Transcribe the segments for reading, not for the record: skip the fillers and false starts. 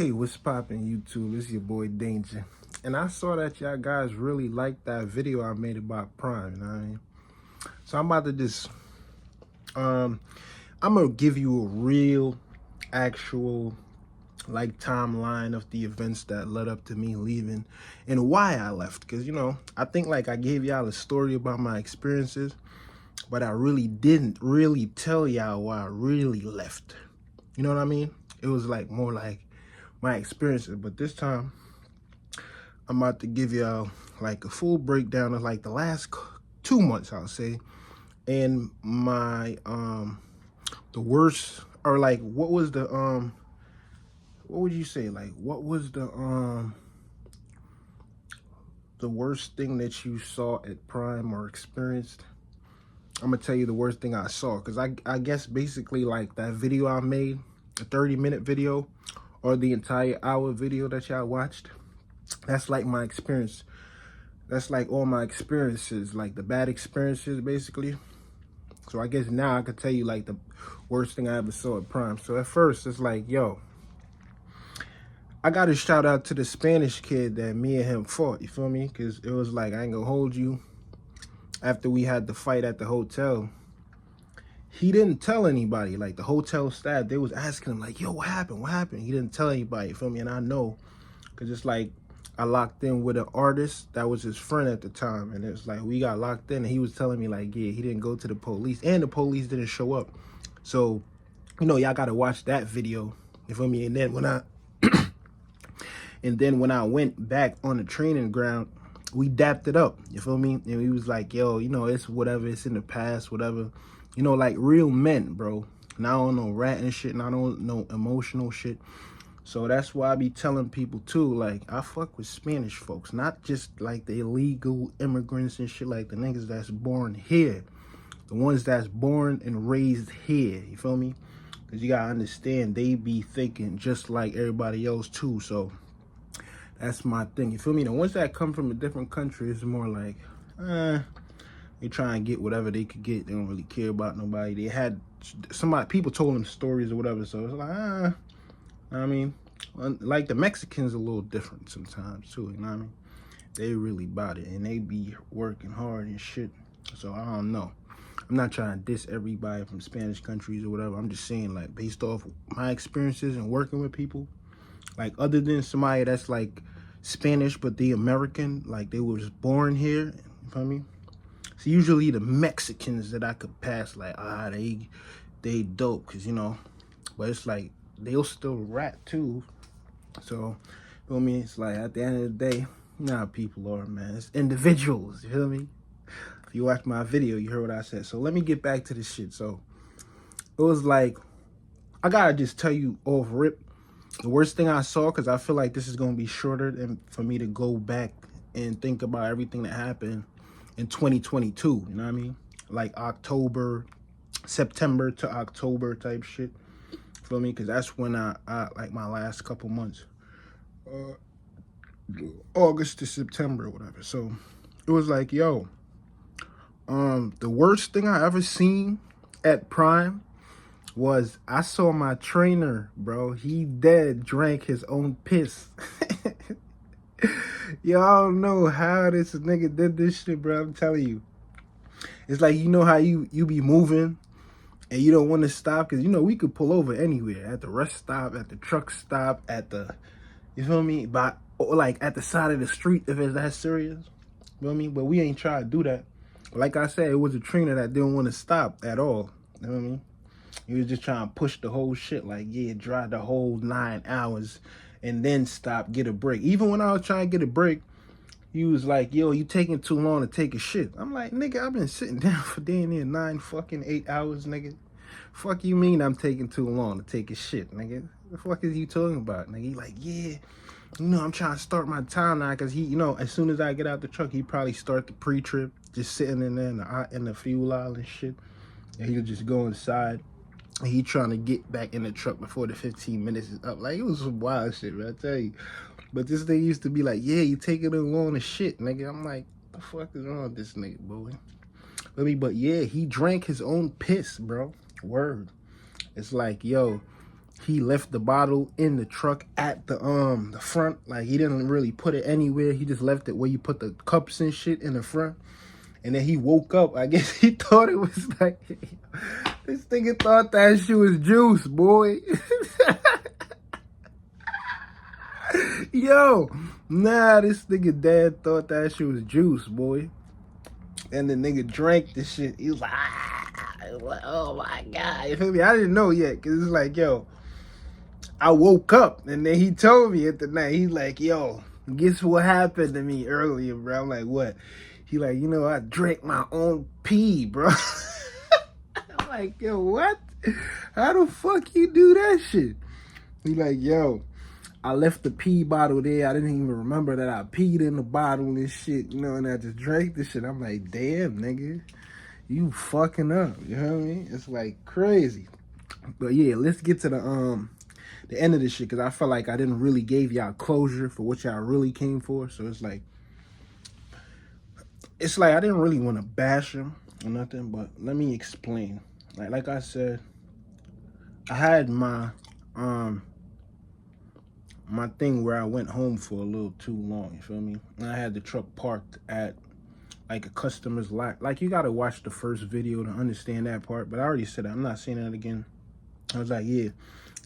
Hey, what's poppin' YouTube? It's your boy Danger. And I saw that y'all guys really liked that video I made about Prime, you know what I mean? So I'm about to just I'm gonna give you a real actual like timeline of the events that led up to me leaving and why I left. Cause I think like I gave y'all a story about my experiences, but I really didn't really tell y'all why I really left. You know what I mean? It was like more like my experiences, but this time I'm about to give y'all like a full breakdown of like the last 2 months, I'll say, and my the worst, or like what was the what would you say, like what was the worst thing that you saw at Prime or experienced? I'm gonna tell you the worst thing I saw, because I guess basically like that video I made, a 30-minute video or the entire hour video that y'all watched, that's like my experience. That's like all my experiences, like the bad experiences basically. So I guess now I could tell you like the worst thing I ever saw at Prime. So at first it's like, yo, I got to shout out to the Spanish kid that me and him fought, you feel me? Because it was like, I ain't gonna hold you, after we had the fight at the hotel, he didn't tell anybody. Like the hotel staff, they was asking him like, yo, what happened? What happened? He didn't tell anybody, you feel me? And I know, because it's like, I locked in with an artist that was his friend at the time, and it's like we got locked in, and he was telling me like, yeah, he didn't go to the police, and the police didn't show up. So, y'all gotta watch that video, you feel me? And then when I went back on the training ground, we dapped it up, you feel me? And he was like, yo, it's whatever, it's in the past, whatever. Like real men, bro. And I don't know rat and shit, and I don't know emotional shit. So that's why I be telling people too, like, I fuck with Spanish folks, not just like the illegal immigrants and shit, like the niggas that's born here, the ones that's born and raised here, you feel me? Because you gotta understand, they be thinking just like everybody else too. So that's my thing, you feel me? The ones that come from a different country, it's more like, they try and get whatever they could get. They don't really care about nobody. They had people told them stories or whatever, so it's like, I mean, like the Mexicans a little different sometimes too, you know what I mean? They really about it, and they be working hard and shit. So I don't know. I'm not trying to diss everybody from Spanish countries or whatever. I'm just saying, like, based off my experiences and working with people, like other than somebody that's like Spanish but they American, like they was born here, you feel me? So usually the Mexicans that I could pass, like, they dope, cause but it's like they'll still rat too. So, you feel me? It's like at the end of the day, you know how people are, man. It's individuals, you feel me? If you watch my video, you heard what I said. So let me get back to this shit. So it was like, I gotta just tell you off rip, the worst thing I saw, because I feel like this is gonna be shorter than for me to go back and think about everything that happened in 2022, you know what I mean? Like September to October type shit. Feel me? Because that's when I like my last couple months, August to September or whatever. So it was like, yo, the worst thing I ever seen at Prime was I saw my trainer, bro. He dead drank his own piss. Yo, I don't know how this nigga did this shit, bro. I'm telling you. It's like, how you be moving and you don't want to stop, because we could pull over anywhere, at the rest stop, at the truck stop, at the, you feel me, or like at the side of the street if it's that serious, you feel me? But we ain't trying to do that. Like I said, it was a trainer that didn't want to stop at all, you know what I mean? He was just trying to push the whole shit, like, yeah, drive the whole 9 hours and then stop, get a break. Even when I was trying to get a break, he was like, yo, you taking too long to take a shit. I'm like, nigga, I've been sitting down for damn near 8 hours, nigga. Fuck you mean I'm taking too long to take a shit, nigga? The fuck is you talking about, nigga? He like, yeah, I'm trying to start my time now, because he, as soon as I get out the truck, he probably start the pre-trip, just sitting in there in the fuel aisle and shit. And he'll just go inside. And he trying to get back in the truck before the 15 minutes is up. Like, it was some wild shit, man, I tell you. But this thing used to be like, yeah, you taking too long to shit, nigga. I'm like, the fuck is wrong with this nigga, boy? But yeah, he drank his own piss, bro. Word. It's like, yo, he left the bottle in the truck at the front. Like, he didn't really put it anywhere. He just left it where you put the cups and shit in the front. And then he woke up. I guess he thought it was like, this nigga thought that shit was juice, boy. Yo, nah, this nigga dad thought that shit was juice, boy. And the nigga drank the shit. He was like, oh my God. You feel me? I didn't know yet. Cause it's like, yo, I woke up and then he told me at the night, he's like, yo, guess what happened to me earlier, bro? I'm like, what? He like, you know, I drank my own pee, bro. I'm like, yo, what? How the fuck you do that shit? He like, yo, I left the pee bottle there. I didn't even remember that I peed in the bottle and shit, you know, and I just drank the shit. I'm like, damn, nigga, you fucking up. You know what I mean? It's like crazy. But yeah, let's get to the end of this shit, because I felt like I didn't really give y'all closure for what y'all really came for. So it's like I didn't really want to bash him or nothing, but let me explain. Like I said, I had my my thing where I went home for a little too long, you feel me? And I had the truck parked at like a customer's lot. Like, you gotta watch the first video to understand that part, but I already said that. I'm not saying that again. I was like, yeah,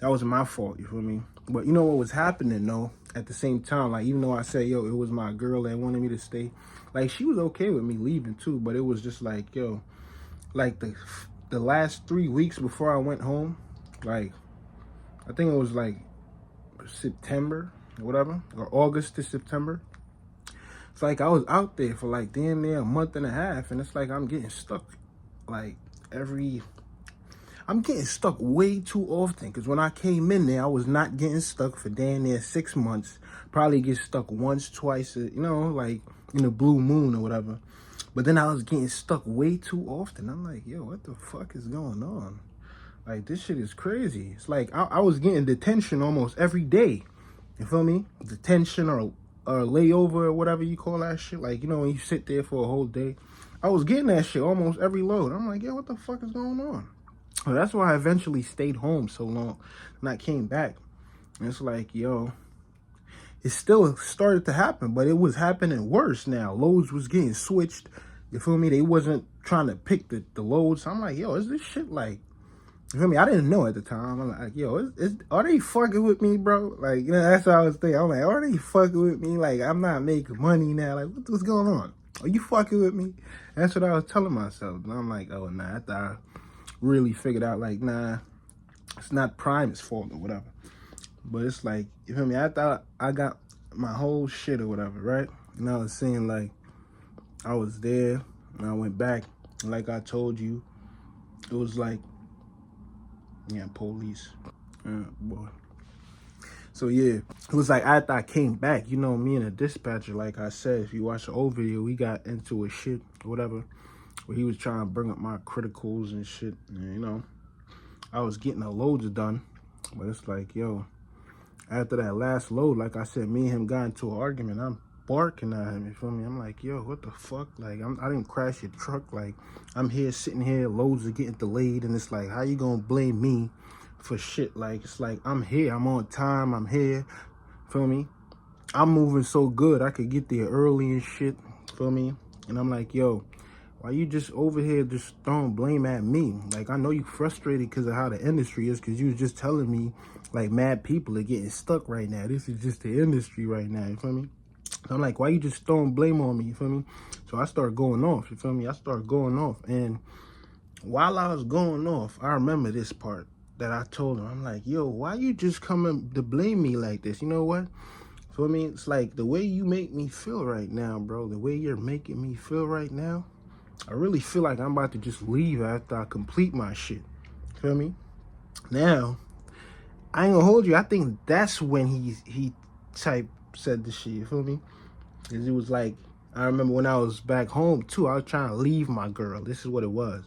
that was my fault, you feel me? But you know what was happening though, at the same time, like, even though I said, yo, it was my girl that wanted me to stay, like, she was okay with me leaving too, but it was just like, yo, like the last 3 weeks before I went home, like, I think it was like September or whatever, or August to September. It's like I was out there for like damn near a month and a half, and it's like I'm getting stuck like I'm getting stuck way too often, because when I came in there, I was not getting stuck for damn near 6 months. Probably get stuck once, twice, you know, like in a blue moon or whatever. But then I was getting stuck way too often. I'm like, yo, what the fuck is going on? Like, this shit is crazy. It's like I was getting detention almost every day. You feel me? Detention or layover or whatever you call that shit. Like, you know, when you sit there for a whole day. I was getting that shit almost every load. I'm like, yo, what the fuck is going on? So that's why I eventually stayed home so long and I came back. And it's like, yo, it still started to happen, but it was happening worse now. Loads was getting switched. You feel me? They wasn't trying to pick the loads. So I'm like, yo, is this shit like, you feel me? I didn't know at the time. I'm like, yo, are they fucking with me, bro? Like, you know, that's what I was thinking. I'm like, are they fucking with me? Like, I'm not making money now. Like, what's going on? Are you fucking with me? That's what I was telling myself. And I'm like, oh, nah. I thought I really figured out, like, nah, it's not Prime's fault or whatever. But it's like, you feel me? I thought I got my whole shit or whatever, right? And I was saying, like, I was there and I went back. And like I told you, it was like, yeah, police. Boy. So yeah, it was like after I came back, you know, me and the dispatcher, like I said, if you watch the old video, we got into a shit or whatever, where he was trying to bring up my criticals and shit. And, you know, I was getting the loads done, but it's like, yo, after that last load, like I said, me and him got into an argument. I'm barking at him, you feel me? I'm like, yo, what the fuck? Like, I didn't crash your truck. Like, I'm here, sitting here, loads are getting delayed, and it's like, how you gonna blame me for shit? Like, it's like, I'm here, I'm on time, I'm here, feel me? I'm moving so good, I could get there early and shit, feel me? And I'm like, yo, why you just over here just throwing blame at me? Like, I know you frustrated because of how the industry is, because you was just telling me, like, mad people are getting stuck right now. This is just the industry right now, you feel me? I'm like, why you just throwing blame on me, you feel me? So I started going off, you feel me? I started going off, and while I was going off, I remember this part that I told him. I'm like, yo, why you just coming to blame me like this? You know what? Feel me? It's like the way you make me feel right now, bro, the way you're making me feel right now, I really feel like I'm about to just leave after I complete my shit. Feel me? Now, I ain't gonna hold you. I think that's when he type said the shit, you feel me? Because it was like, I remember when I was back home too, I was trying to leave my girl. This is what it was.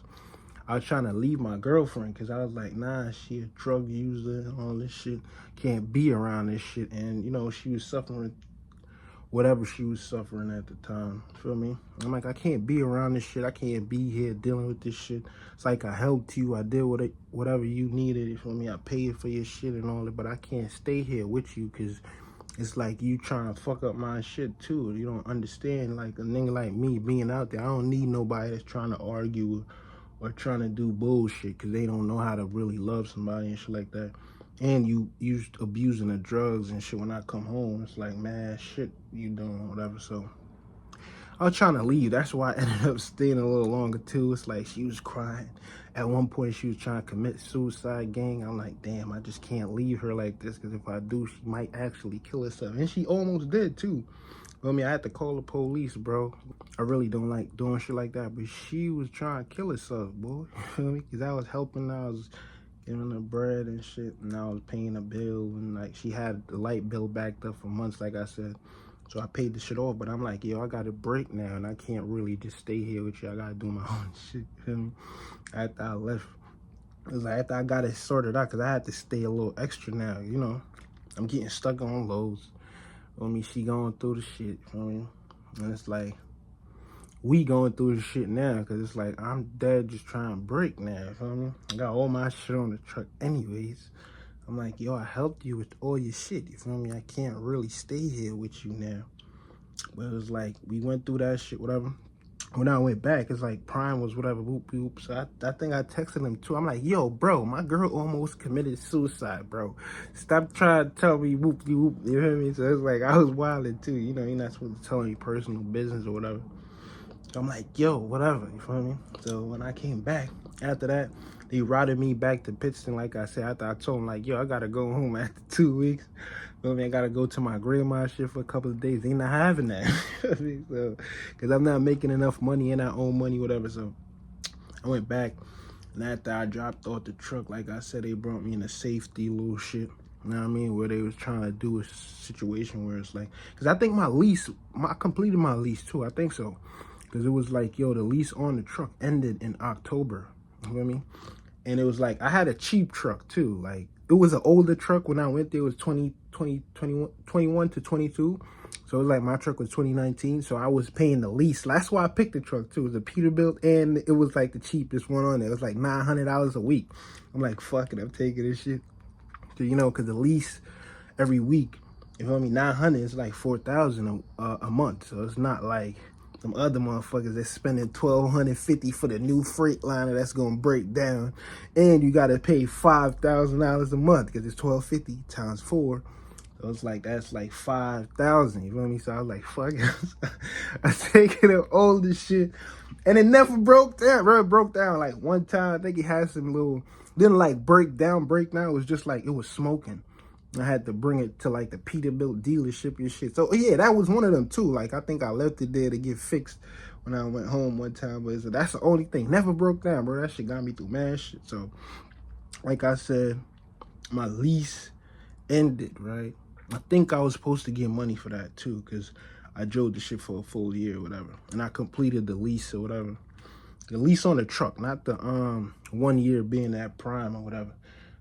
I was trying to leave my girlfriend because I was like, nah, she a drug user and all this shit. Can't be around this shit. And, you know, she was suffering whatever she was suffering at the time. Feel me? I'm like, I can't be around this shit. I can't be here dealing with this shit. It's like I helped you. I did whatever you needed. You feel me? I paid for your shit and all that, but I can't stay here with you because it's like you trying to fuck up my shit too. You don't understand. Like a nigga like me being out there, I don't need nobody that's trying to argue or trying to do bullshit because they don't know how to really love somebody and shit like that. And you abusing the drugs and shit when I come home. It's like, man, shit you doing, whatever. So I was trying to leave. That's why I ended up staying a little longer too. It's like she was crying. At one point she was trying to commit suicide, gang. I'm like, damn, I just can't leave her like this because if I do, she might actually kill herself. And she almost did too. I mean, I had to call the police, bro. I really don't like doing shit like that, but she was trying to kill herself, boy. You feel me? Because I was helping her, I was giving her bread and shit, and I was paying a bill, and like she had the light bill backed up for months, like I said. So I paid the shit off, but I'm like, yo, I got a break now, and I can't really just stay here with you. I gotta do my own shit, you feel me? After I left, it was like after I got it sorted out, because I had to stay a little extra now, you know? I'm getting stuck on lows. I mean, she going through the shit, you feel me? And it's like, we going through the shit now, because it's like, I'm dead just trying to break now, you feel me? I got all my shit on the truck anyways. I'm like, yo, I helped you with all your shit, you feel me? I can't really stay here with you now. But it was like, we went through that shit, whatever. When I went back, it's like Prime was whatever, whoop, whoop. So I think I texted him too. I'm like, yo, bro, my girl almost committed suicide, bro. Stop trying to tell me whoop, whoop, you hear me? So it's like, I was wilding too. You know, you're not supposed to tell me personal business or whatever. So I'm like, yo, whatever, you feel me? So when I came back, after that, they routed me back to Pittston, like I said, after I told them, like, yo, I gotta go home after 2 weeks. You feel me? I gotta go to my grandma's shit for a couple of days. They not having that. So, because I'm not making enough money and I owe money, whatever. So I went back, and after I dropped off the truck, like I said, they brought me in a safety little shit. You know what I mean? Where they was trying to do a situation where it's like, because I think I completed my lease too. I think so. Because it was like, yo, the lease on the truck ended in October. You know what I mean? And it was like, I had a cheap truck too. Like, it was an older truck when I went there. It was 21 to 22. So it was like, my truck was 2019. So I was paying the lease. That's why I picked the truck too. It was a Peterbilt, and it was like the cheapest one on there. It was like $900 a week. I'm like, fuck it, I'm taking this shit. So, you know, because the lease every week, you feel me, 900 is like 4,000 a month. So it's not like some other motherfuckers that's spending $1,250 for the new Freightliner that's gonna break down, and you gotta pay $5,000 a month because it's $1,250 times 4. So it's like, that's like 5,000. You feel me? So I was like, fuck it. I was taking the oldest shit, and it never broke down, bro. It broke down like one time. I think it had some little, didn't like break down. It was just like, it was smoking. I had to bring it to like the Peterbilt dealership and shit. So yeah, that was one of them too. Like, I think I left it there to get fixed when I went home one time. But that's the only thing. Never broke down, bro. That shit got me through mad shit. So, like I said, my lease ended, right? I think I was supposed to get money for that too, because I drove the shit for a full year or whatever. And I completed the lease or whatever. The lease on the truck, not the 1 year being at Prime or whatever.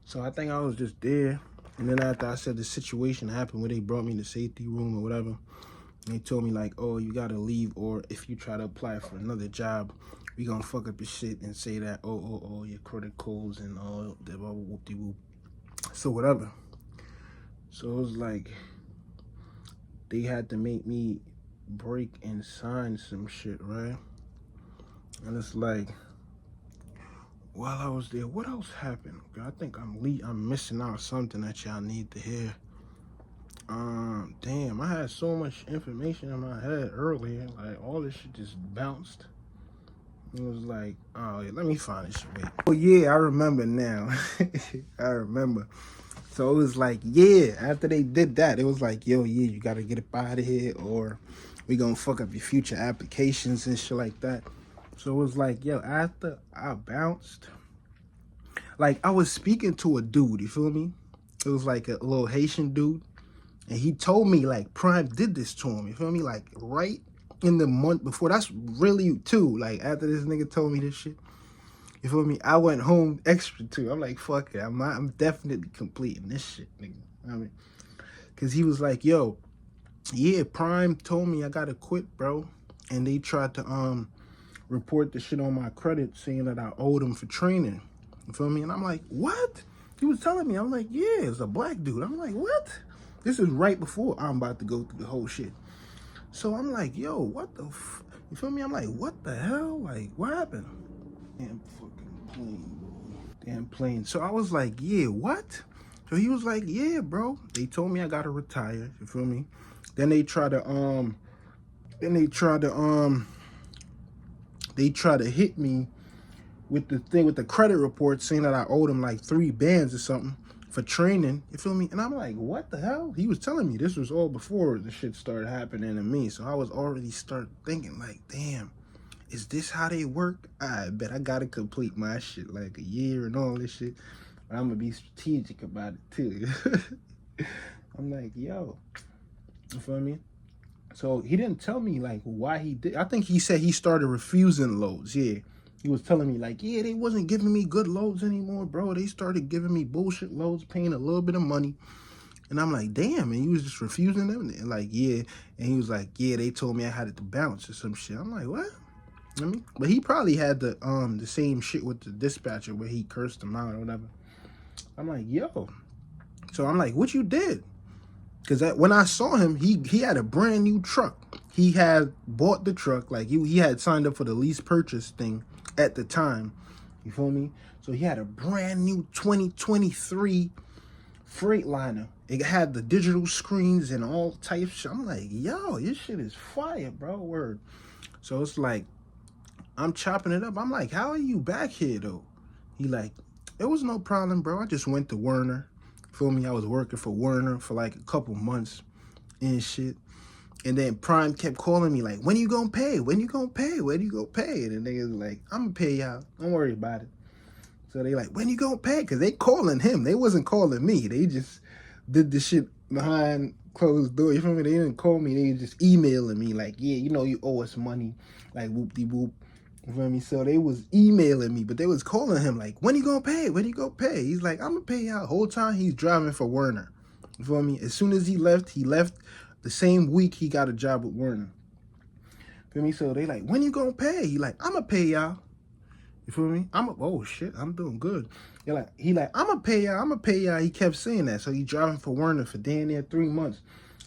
So I think I was just there. And then after I said the situation happened where they brought me in the safety room or whatever, and they told me like, oh, you gotta leave, or if you try to apply for another job, we gonna fuck up your shit and say that, oh, your credit codes and all that, whoop-de-whoop. So whatever. So it was like, they had to make me break and sign some shit, right? And it's like, while I was there, what else happened? I think I'm missing out something that y'all need to hear. Damn, I had so much information in my head earlier. Like, all this shit just bounced. It was like, oh, yeah, let me find this shit. Oh, yeah, I remember now. I remember. So it was like, yeah, after they did that, it was like, yo, yeah, you got to get up out of here, or we going to fuck up your future applications and shit like that. So it was like, yo, after I bounced, like, I was speaking to a dude, you feel me? It was like a little Haitian dude. And he told me, like, Prime did this to him, you feel me? Like, right in the month before. That's really, too. Like, after this nigga told me this shit, you feel me? I went home extra, too. I'm like, fuck it. I'm definitely completing this shit, nigga. I mean, because he was like, yo, yeah, Prime told me I gotta quit, bro. And they tried to report the shit on my credit saying that I owed him for training. You feel me? And I'm like, what? He was telling me, I'm like, yeah, it's a black dude. I'm like, what? This is right before I'm about to go through the whole shit. So I'm like, yo, what the you feel me? I'm like, what the hell? Like, what happened? Damn fucking plane, bro. Damn plane. So I was like, yeah, what? So he was like, yeah, bro. They told me I gotta retire. You feel me? Then they try to they try to hit me with the thing with the credit report saying that I owed him like 3 bands or something for training. You feel me? And I'm like, what the hell? He was telling me this was all before the shit started happening to me. So I was already start thinking like, damn, is this how they work? I bet I gotta complete my shit like a year and all this shit. But I'm gonna be strategic about it too. I'm like, yo, you feel me? So he didn't tell me like why he did. I think he said he started refusing loads. Yeah. He was telling me like, yeah, they wasn't giving me good loads anymore, bro. They started giving me bullshit loads, paying a little bit of money. And I'm like, damn. And he was just refusing them. And like, yeah. And he was like, yeah, they told me I had to bounce or some shit. I'm like, what? I mean, but he probably had the same shit with the dispatcher where he cursed him out or whatever. I'm like, yo. So I'm like, what you did? Because when I saw him, he had a brand new truck. He had bought the truck, like he had signed up for the lease purchase thing at the time. You feel me? So he had a brand new 2023 Freightliner. It had the digital screens and all types. I'm like, yo, this shit is fire, bro. Word. So it's like, I'm chopping it up. I'm like, how are you back here, though? He like, it was no problem, bro. I just went to Werner. Feel me? I was working for Werner for like a couple months and shit. And then Prime kept calling me like, when you gonna pay? When you gonna pay? When you gonna pay? And the niggas like, I'm gonna pay y'all. Don't worry about it. So they like, when you gonna pay? Because they calling him. They wasn't calling me. They just did the shit behind closed door. You feel me? They didn't call me. They just emailing me like, yeah, you know you owe us money. Like whoop-de-whoop. You feel me? So they was emailing me, but they was calling him like, when you gonna pay? When you gonna pay? He's like, I'm gonna pay y'all. Whole time he's driving for Werner. You feel me? As soon as he left the same week he got a job with Werner. Feel me? So they like, when you gonna pay? He like, I'm gonna pay y'all. You feel me? Oh shit, I'm doing good. He like, I'm gonna pay y'all. I'm gonna pay y'all. He kept saying that. So he driving for Werner for damn near 3 months.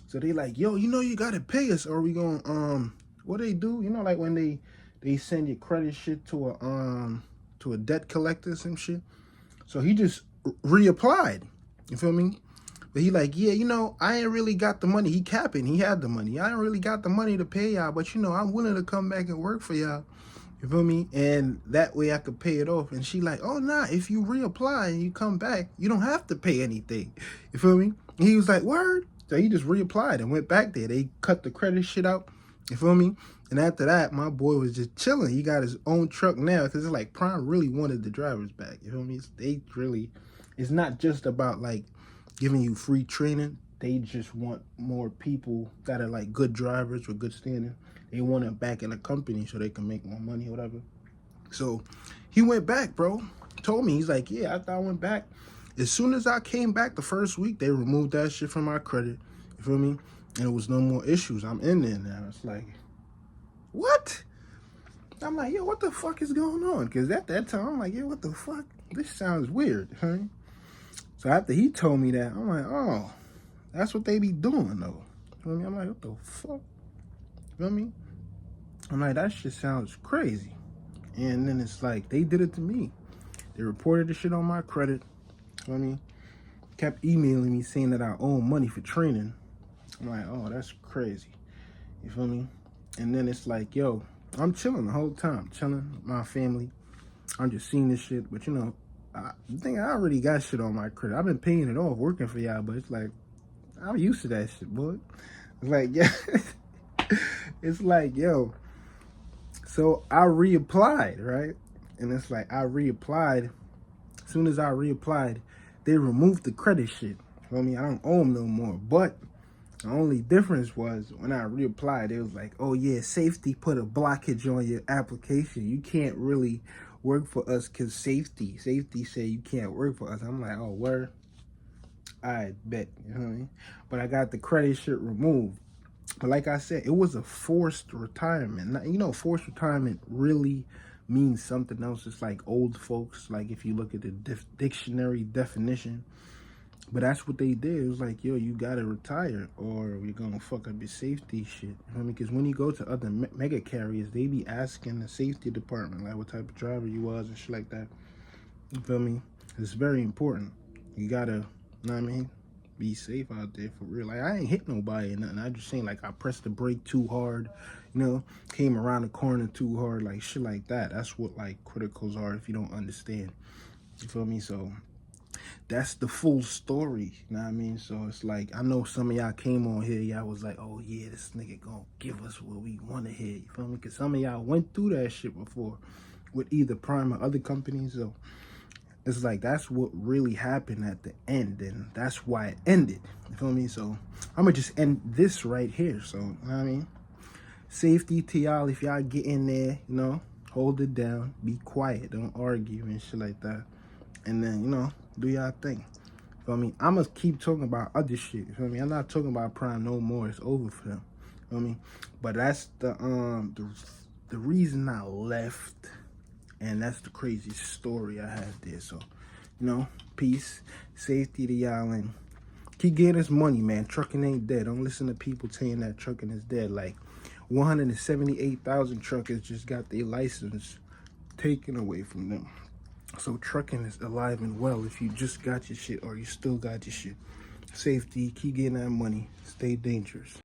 So they like, yo, you know you gotta pay us, or we gonna what they do? You know, like when they send your credit shit to a debt collector or some shit. So he just reapplied. You feel me? But he like, yeah, you know, I ain't really got the money. He capping. He had the money. I ain't really got the money to pay y'all, but you know, I'm willing to come back and work for y'all. You feel me? And that way I could pay it off. And she like, oh nah, if you reapply and you come back, you don't have to pay anything. You feel me? And he was like, word. So he just reapplied and went back there. They cut the credit shit out. You feel me? And after that, my boy was just chilling. He got his own truck now because it's like Prime really wanted the drivers back. You feel me? It's not just about like giving you free training. They just want more people that are like good drivers with good standing. They want it back in the company so they can make more money or whatever. So he went back, bro. Told me, he's like, yeah, after I went back, as soon as I came back the first week, they removed that shit from my credit. You feel me? And it was no more issues. I'm in there now. It's like, what? I'm like, yo, what the fuck is going on? Because at that time, I'm like, yo, what the fuck? This sounds weird, huh? So after he told me that, I'm like, oh, that's what they be doing, though. You feel me? I'm like, what the fuck? You feel me? I'm like, that shit sounds crazy. And then it's like, they did it to me. They reported the shit on my credit. You feel me? Kept emailing me saying that I owe money for training. I'm like, oh, that's crazy. You feel me? And then it's like, yo, I'm chilling the whole time. Chilling with my family. I'm just seeing this shit. But, you know, I think I already got shit on my credit. I've been paying it off working for y'all. But it's like, I'm used to that shit, boy. It's like, yeah. It's like, yo. So I reapplied, right? And it's like, I reapplied. As soon as I reapplied, they removed the credit shit. Feel me? I don't owe them no more. But the only difference was when I reapplied, it was like, oh yeah, safety put a blockage on your application. You can't really work for us because safety say you can't work for us. I'm like, oh, word? I bet. You know what I mean? But I got the credit shit removed. But like I said, it was a forced retirement. You know, forced retirement really means something else. It's like old folks, like if you look at the dictionary definition. But that's what they did. It was like, yo, you gotta retire or we're gonna fuck up your safety shit. I mean, because when you go to other mega carriers, they be asking the safety department, like what type of driver you was and shit like that. You feel me? It's very important. You gotta, you know what I mean? Be safe out there for real. Like, I ain't hit nobody or nothing. I just saying, like, I pressed the brake too hard, you know, came around the corner too hard, like shit like that. That's what, like, criticals are if you don't understand. You feel me? So that's the full story, you know what I mean? So it's like, I know some of y'all came on here, y'all was like, oh yeah, this nigga gonna give us what we want to hear, you feel me? Because some of y'all went through that shit before with either Prime or other companies. So it's like, that's what really happened at the end, and that's why it ended, you feel me? So I'm gonna just end this right here. So, you know what I mean? Safety to y'all. If y'all get in there, you know, hold it down, be quiet, don't argue and shit like that. And then, you know, do y'all thing. You feel me? I'm gonna keep talking about other shit. You feel me? I'm not talking about Prime no more. It's over for them. You feel me? But that's the reason I left, and that's the craziest story I had there. So, you know, peace, safety to y'all, and keep getting this money, man. Trucking ain't dead. Don't listen to people saying that trucking is dead. Like 178,000 truckers just got their license taken away from them. So trucking is alive and well if you just got your shit or you still got your shit. Safety, keep getting that money, stay dangerous.